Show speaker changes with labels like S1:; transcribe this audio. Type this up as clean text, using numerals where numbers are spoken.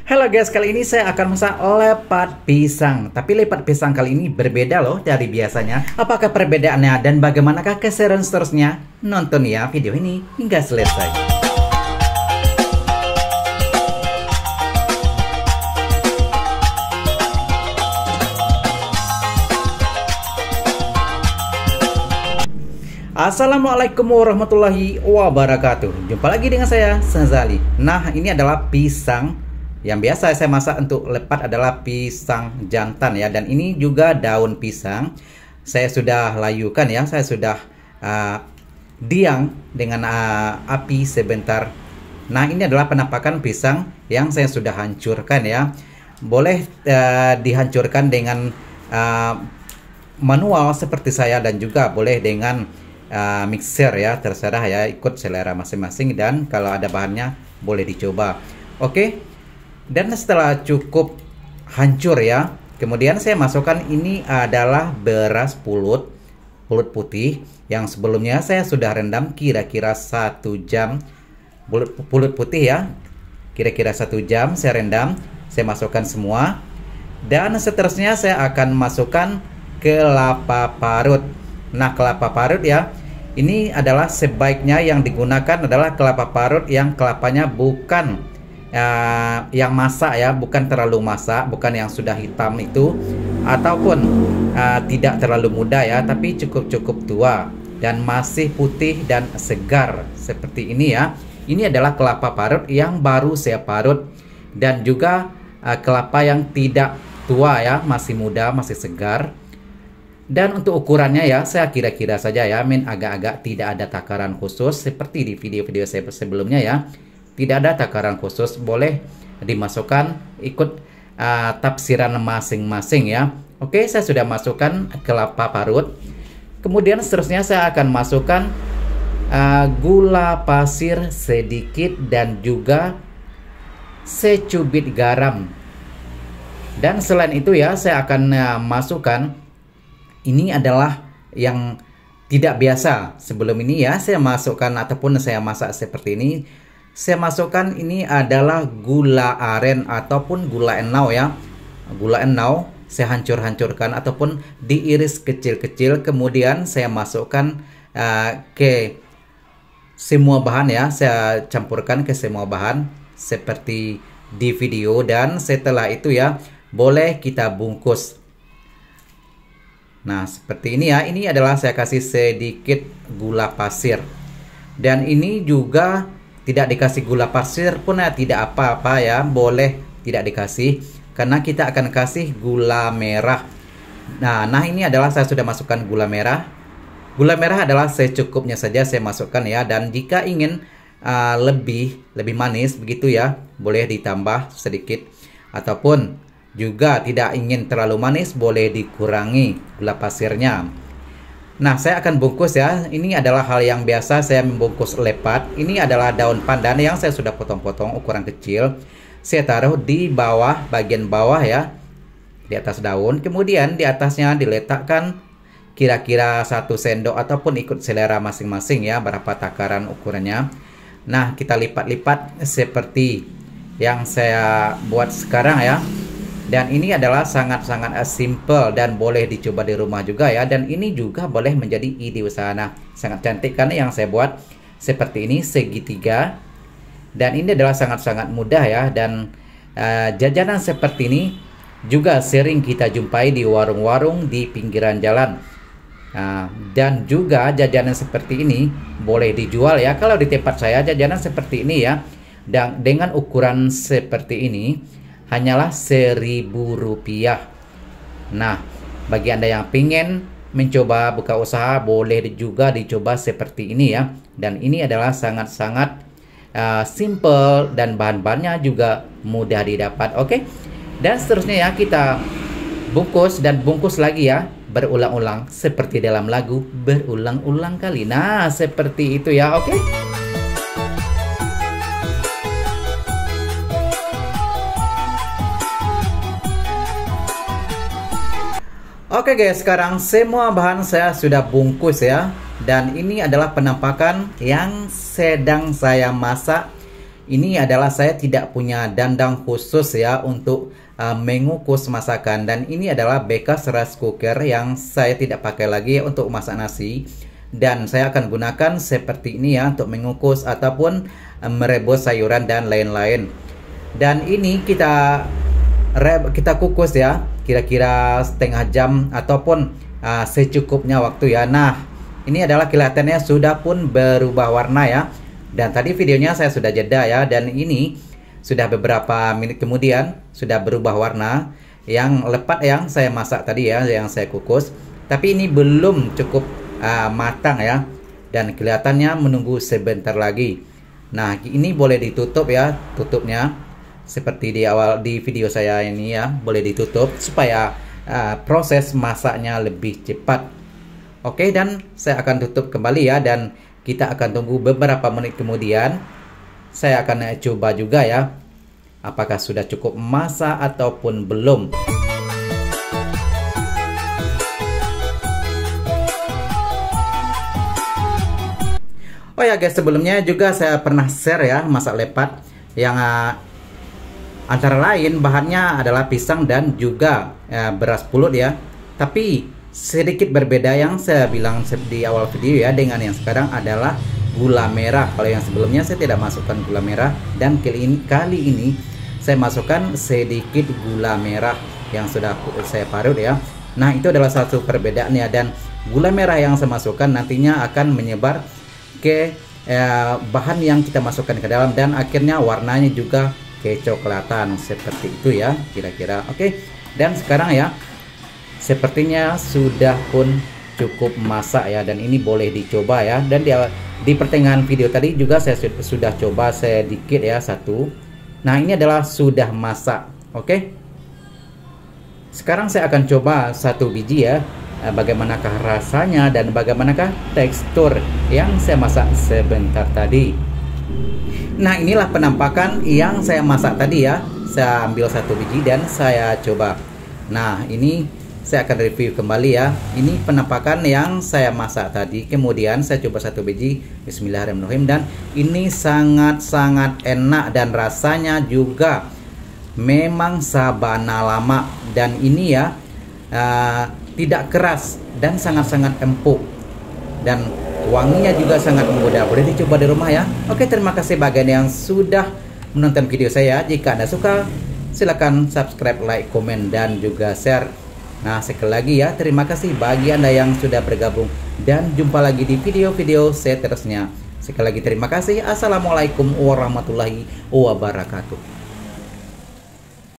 S1: Halo guys, kali ini saya akan masak lepat pisang. Tapi lepat pisang kali ini berbeda loh dari biasanya. Apakah perbedaannya dan bagaimanakah keseruan seterusnya? Nonton ya video ini hingga selesai. Assalamualaikum warahmatullahi wabarakatuh. Jumpa lagi dengan saya, Sazali. Nah, ini adalah pisang yang biasa saya masak untuk lepat adalah pisang jantan ya. Dan ini juga daun pisang. Saya sudah layukan ya. Saya sudah diang dengan api sebentar. Nah, ini adalah penampakan pisang yang saya sudah hancurkan ya. Boleh dihancurkan dengan manual seperti saya dan juga boleh dengan mixer ya, terserah ya, ikut selera masing-masing. Dan kalau ada bahannya boleh dicoba. Oke. Dan setelah cukup hancur ya, kemudian saya masukkan ini adalah beras pulut putih yang sebelumnya saya sudah rendam kira-kira 1 jam. Pulut putih ya, kira-kira 1 jam saya rendam. Saya masukkan semua. Dan seterusnya saya akan masukkan kelapa parut. Nah, kelapa parut ya, ini adalah sebaiknya yang digunakan adalah kelapa parut yang kelapanya bukan yang masak ya, bukan terlalu masak, bukan yang sudah hitam itu, ataupun tidak terlalu muda ya, tapi cukup tua dan masih putih dan segar seperti ini ya. Ini adalah kelapa parut yang baru saya parut, dan juga kelapa yang tidak tua ya, masih muda, masih segar. Dan untuk ukurannya ya, saya kira-kira saja ya, agak-agak tidak ada takaran khusus seperti di video-video saya sebelumnya ya. Tidak ada takaran khusus, boleh dimasukkan ikut tafsiran masing-masing ya. Oke, saya sudah masukkan kelapa parut. Kemudian seterusnya saya akan masukkan gula pasir sedikit dan juga secubit garam. Dan selain itu ya, saya akan masukkan, ini adalah yang tidak biasa. Sebelum ini ya, saya masukkan ataupun saya masak seperti ini. Saya masukkan ini adalah gula aren ataupun gula enau ya. Gula enau saya hancur-hancurkan ataupun diiris kecil-kecil. Kemudian saya masukkan ke semua bahan ya. Saya campurkan ke semua bahan seperti di video. Dan setelah itu ya, boleh kita bungkus. Nah, seperti ini ya. Ini adalah saya kasih sedikit gula pasir. Dan ini juga tidak dikasih gula pasir pun ya, tidak apa-apa ya. Boleh tidak dikasih, karena kita akan kasih gula merah. Nah, ini adalah saya sudah masukkan gula merah. Gula merah adalah secukupnya saja saya masukkan ya. Dan jika ingin lebih manis begitu ya, boleh ditambah sedikit. Ataupun juga tidak ingin terlalu manis, boleh dikurangi gula pasirnya. Nah, saya akan bungkus ya. Ini adalah hal yang biasa saya membungkus lepat. Ini adalah daun pandan yang saya sudah potong-potong ukuran kecil. Saya taruh di bawah, bagian bawah ya, di atas daun. Kemudian di atasnya diletakkan kira-kira 1 sendok ataupun ikut selera masing-masing ya, berapa takaran ukurannya. Nah, kita lipat-lipat seperti yang saya buat sekarang ya. Dan ini adalah sangat-sangat simple dan boleh dicoba di rumah juga ya. Dan ini juga boleh menjadi ide usaha. Nah, sangat cantik karena yang saya buat seperti ini, segitiga. Dan ini adalah sangat-sangat mudah ya. Dan jajanan seperti ini juga sering kita jumpai di warung-warung di pinggiran jalan. Dan juga jajanan seperti ini boleh dijual ya. Kalau di tempat saya jajanan seperti ini ya, dan dengan ukuran seperti ini hanyalah Rp1.000. Nah, bagi Anda yang ingin mencoba buka usaha, boleh juga dicoba seperti ini ya. Dan ini adalah sangat-sangat simple dan bahan-bahannya juga mudah didapat. Oke. Dan seterusnya ya, kita bungkus dan bungkus lagi ya, berulang-ulang seperti dalam lagu, berulang-ulang kali. Nah, seperti itu ya. Oke. Oke guys, sekarang semua bahan saya sudah bungkus ya. Dan ini adalah penampakan yang sedang saya masak ini adalah saya tidak punya dandang khusus ya untuk mengukus masakan, dan ini adalah bekas rice cooker yang saya tidak pakai lagi untuk masak nasi, dan saya akan gunakan seperti ini ya untuk mengukus ataupun merebus sayuran dan lain-lain. Dan ini kita kukus ya kira-kira setengah jam ataupun secukupnya waktu ya. Nah, ini adalah kelihatannya sudah pun berubah warna ya. Dan tadi videonya saya sudah jeda ya, dan ini sudah beberapa menit kemudian sudah berubah warna. Yang lepat yang saya masak tadi ya, yang saya kukus, tapi ini belum cukup matang ya, dan kelihatannya menunggu sebentar lagi. Nah, ini boleh ditutup ya, tutupnya seperti di awal di video saya ini ya, boleh ditutup supaya proses masaknya lebih cepat. Oke, dan saya akan tutup kembali ya, dan kita akan tunggu beberapa menit kemudian. Saya akan coba juga ya, apakah sudah cukup masak ataupun belum. Oh ya guys, sebelumnya juga saya pernah share ya masak lepat yang antara lain bahannya adalah pisang dan juga beras pulut ya. Tapi sedikit berbeda yang saya bilang di awal video ya dengan yang sekarang adalah gula merah. Kalau yang sebelumnya saya tidak masukkan gula merah, dan kali ini saya masukkan sedikit gula merah yang sudah saya parut ya. Nah, itu adalah satu perbedaannya, dan gula merah yang saya masukkan nantinya akan menyebar ke bahan yang kita masukkan ke dalam, dan akhirnya warnanya juga kecoklatan seperti itu ya kira-kira. Oke, dan sekarang ya sepertinya sudah pun cukup masak ya, dan ini boleh dicoba ya. Dan di pertengahan video tadi juga saya sudah coba sedikit ya, satu. Nah, ini adalah sudah masak. Oke, sekarang saya akan coba satu biji ya, bagaimanakah rasanya dan bagaimanakah tekstur yang saya masak sebentar tadi. Nah, inilah penampakan yang saya masak tadi ya. Saya ambil satu biji dan saya coba. Nah, ini saya akan review kembali ya. Ini penampakan yang saya masak tadi. Kemudian saya coba satu biji. Bismillahirrahmanirrahim. Dan ini sangat-sangat enak, dan rasanya juga memang sabana lama. Dan ini ya tidak keras dan sangat-sangat empuk. Dan wanginya juga sangat menggoda. Boleh dicoba di rumah ya. Oke, terima kasih bagian yang sudah menonton video saya. Jika Anda suka, silakan subscribe, like, komen, dan juga share. Nah, sekali lagi ya, terima kasih bagi Anda yang sudah bergabung, dan jumpa lagi di video-video seterusnya. Sekali lagi terima kasih. Assalamualaikum warahmatullahi wabarakatuh.